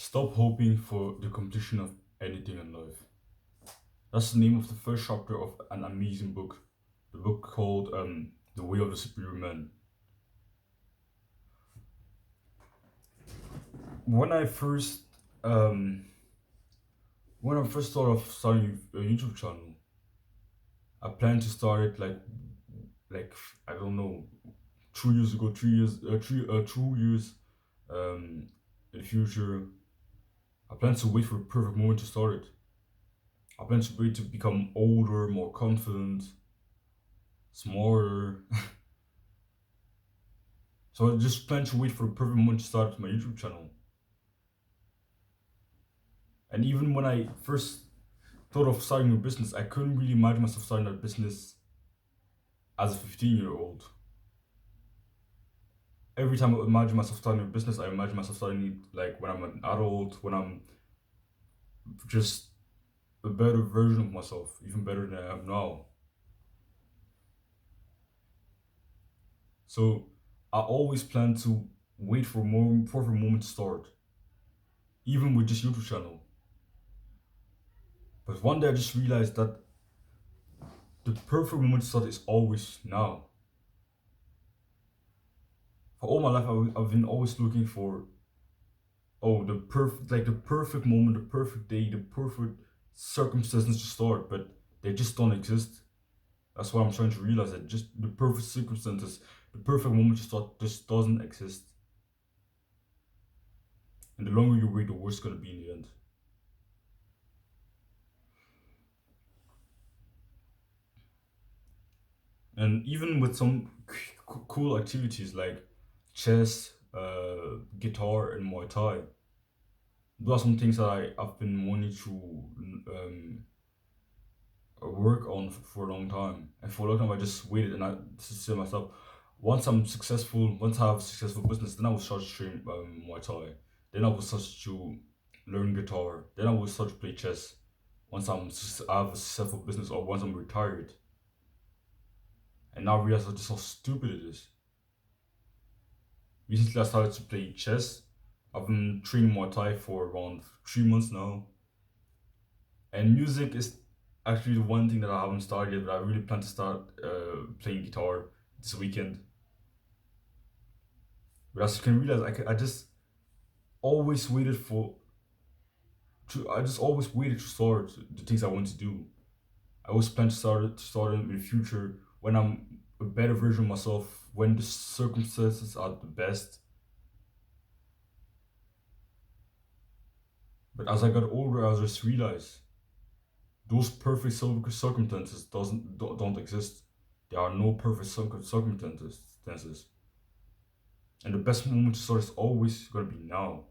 Stop hoping for the completion of anything in life. That's the name of the first chapter of an amazing book. The book called The Way of the Superior Man. When I first um when I first thought of starting a YouTube channel, I planned to start it like I don't know 2 years ago, 3 years, 2 years in the future. I plan to wait for the perfect moment to start it. I plan to wait to become older, more confident, smarter. So I just plan to wait for the perfect moment to start my YouTube channel. And even when I first thought of starting a business, I couldn't really imagine myself starting that business as a 15-year-old. Every time I imagine myself starting a business, I imagine myself starting it like when I'm an adult, when I'm just a better version of myself, even better than I am now. So I always plan to wait for a more perfect moment to start, even with this YouTube channel. But one day I just realized that the perfect moment to start is always now. For all my life, I've been always looking for the perfect moment, the perfect day, the perfect circumstances to start, but they just don't exist. That's what I'm trying to realize, that just the perfect circumstances, the perfect moment to start just doesn't exist. And the longer you wait, the worse it's gonna be in the end. And even with some cool activities like chess, guitar, and Muay Thai, those are some things that I've been wanting to work on for a long time. And for a long time, I just waited and I said to myself, once I have a successful business, then I will start to train Muay Thai. Then I will start to learn guitar. Then I will start to play chess. I have a successful business or once I'm retired. And now I realize just how stupid it is. Recently, I started to play chess. I've been training Muay Thai for around 3 months now. And music is actually the one thing that I haven't started yet, but I really plan to start playing guitar this weekend. But as you can realize, I just always waited for I just always waited to start the things I want to do. I always plan to start them in the future when I'm a better version of myself, when the circumstances are the best. But as I got older, I just realized those perfect circumstances don't exist. There are no perfect circumstances, and the best moment to start is always gonna be now.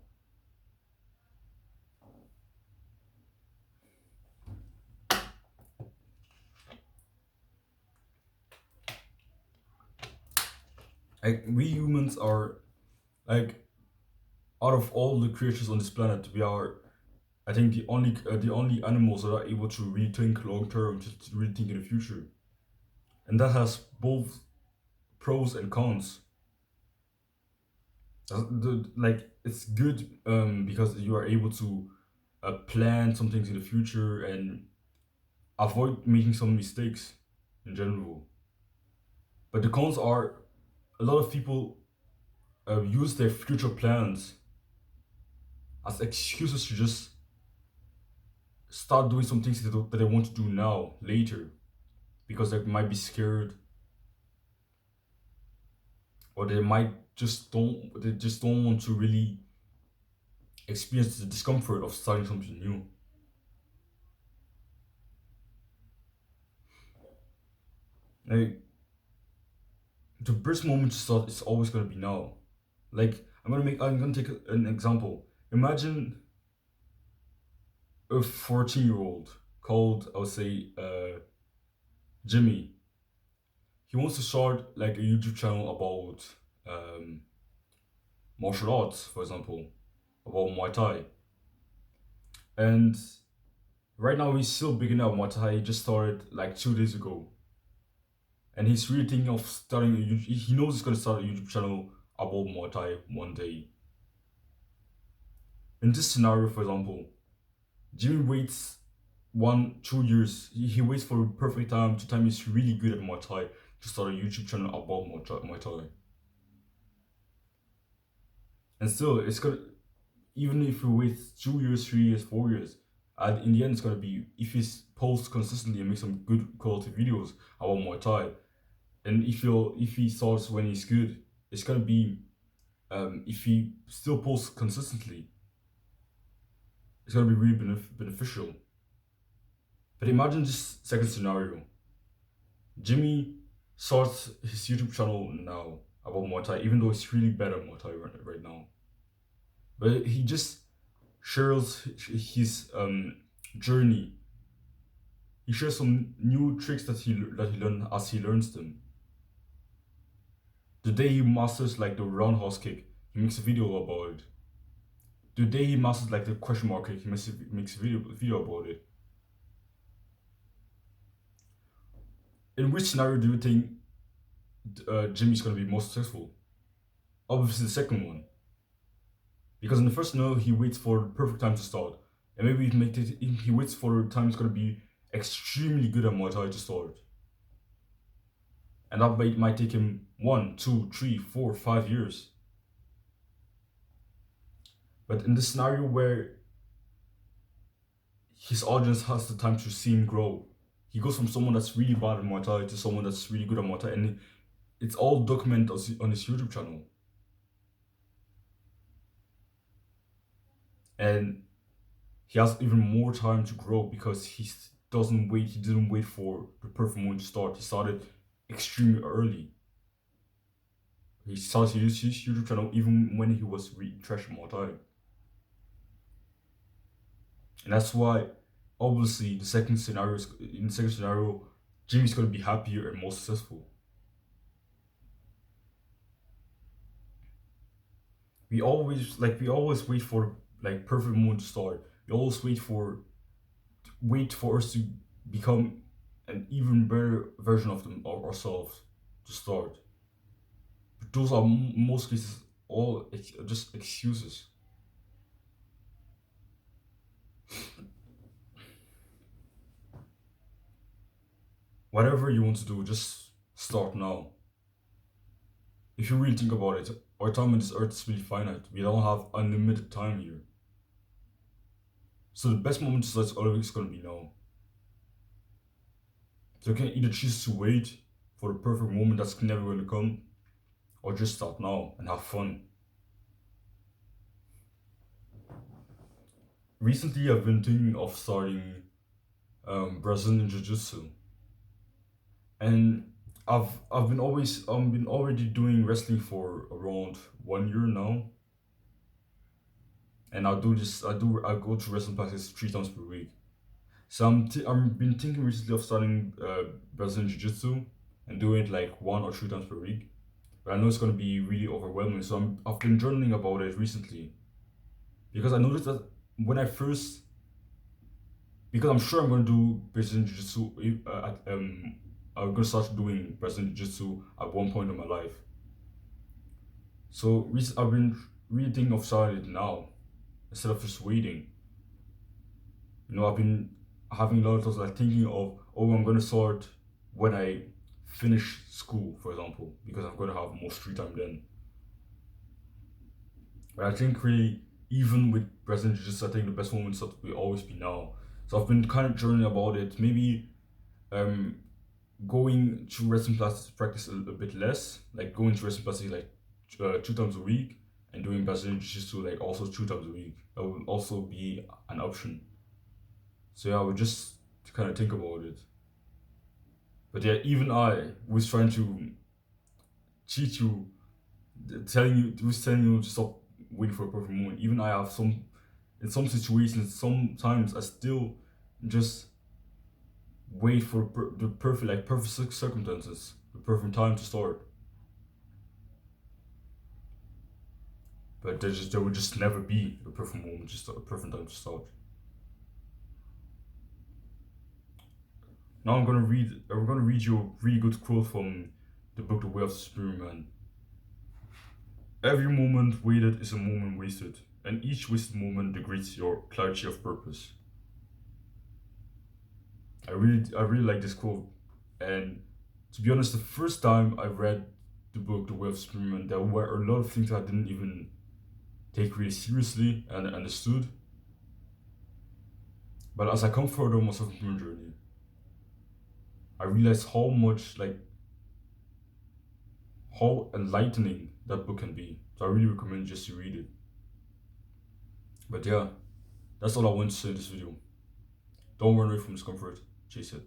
Like we humans are like out of all the creatures on this planet, we are I think the only animals that are able to really think long term, to really think in the future, and that has both pros and cons. Like it's good because you are able to plan some things in the future and avoid making some mistakes in general. But the cons are a lot of people use their future plans as excuses to just start doing some things that they want to do now later because they might be scared, or they just don't want to really experience the discomfort of starting something new. Like the best moment to start is always gonna be now. Like I'm gonna take an example. Imagine a 14-year-old called, I would say, Jimmy. He wants to start like a YouTube channel about um, martial arts, for example, about Muay Thai. And right now he's still beginning at Muay Thai. He just started like 2 days ago, and he's really thinking of starting a YouTube. He knows he's gonna start a YouTube channel about Muay Thai one day. In this scenario, for example, Jimmy waits 1, 2 years. He waits for the perfect time. The time he's really good at Muay Thai to start a YouTube channel about Muay Thai. And still, it's gonna, even if he waits 2 years, 3 years, 4 years, and in the end, it's gonna be, if he posts consistently and makes some good quality videos about Muay Thai, and if he starts when he's good, it's gonna be, if he still posts consistently, it's gonna be really beneficial. But imagine this second scenario: Jimmy starts his YouTube channel now about Muay Thai, even though it's really bad at Muay Thai right now. But he just shares his journey. He shares some new tricks that he learned as he learns them. The day he masters like the roundhouse kick, he makes a video about it. The day he masters like the question mark kick, he makes a video about it. In which scenario do you think Jimmy's gonna be more successful? Obviously, the second one. Because in the first scenario, he waits for the perfect time to start, and maybe he waits for the time it's gonna be extremely good at Muay Thai to start, and that might take him 1, 2, 3, 4, 5 years. But in the scenario where his audience has the time to see him grow, he goes from someone that's really bad at Muay Thai to someone that's really good at Muay Thai, and it's all documented on his YouTube channel. And he has even more time to grow because he didn't wait for the perfect moment to start. He started extremely early. He started his YouTube channel even when he was really trash Muay Thai. And that's why, obviously, in the second scenario, Jimmy's gonna be happier and more successful. We always wait for like perfect moment to start. We always wait for us to become an even better version of ourselves to start. But those are most cases all just excuses. Whatever you want to do, just start now. If you really think about it, our time on this earth is really finite. We don't have unlimited time here. So the best moment to start is always going to be now. So you can either choose to wait for the perfect moment that's never going to come, or just start now and have fun. Recently, I've been thinking of starting Brazilian Jiu Jitsu, and I've been already doing wrestling for around 1 year now, and I go to wrestling practice 3 times per week. So I've been thinking recently of starting Brazilian Jiu Jitsu and doing it like 1 or 2 times per week. But I know it's gonna be really overwhelming. So I've been journaling about it recently because I noticed that when I first, because I'm sure I'm gonna do Brazilian Jiu Jitsu. I'm gonna start doing Brazilian Jiu Jitsu at one point in my life. So I've been really thinking of starting it now instead of just waiting. I've been having a lot of thoughts like thinking of, oh, I'm gonna start when I finish school, for example, because I'm gonna have more free time then. But I think really, even with Brazilian Jiu Jitsu, I think the best moments will always be now. So I've been kind of journaling about it. Maybe um, going to wrestling classes to practice a bit less, like going to wrestling classes like 2 times a week, and doing Brazilian Jiu Jitsu like also 2 times a week. That would also be an option. So yeah, I would just kind of think about it. But yeah, even I was trying to cheat you, telling you to stop waiting for a perfect moment. Even I have in some situations, sometimes I still just wait for the perfect circumstances, the perfect time to start. But there would just never be a perfect moment, just a perfect time to start. Now I'm gonna read you a really good quote from the book The Way of the Superior Man. Every moment waited is a moment wasted, and each wasted moment degrades your clarity of purpose. I really like this quote. And to be honest, the first time I read the book The Way of Superman, there were a lot of things I didn't even take really seriously and understood. But as I come further on my self-improvement journey, I realized how much, like, how enlightening that book can be. So I really recommend just to read it. But yeah, that's all I want to say in this video. Don't run away from discomfort. Chase it.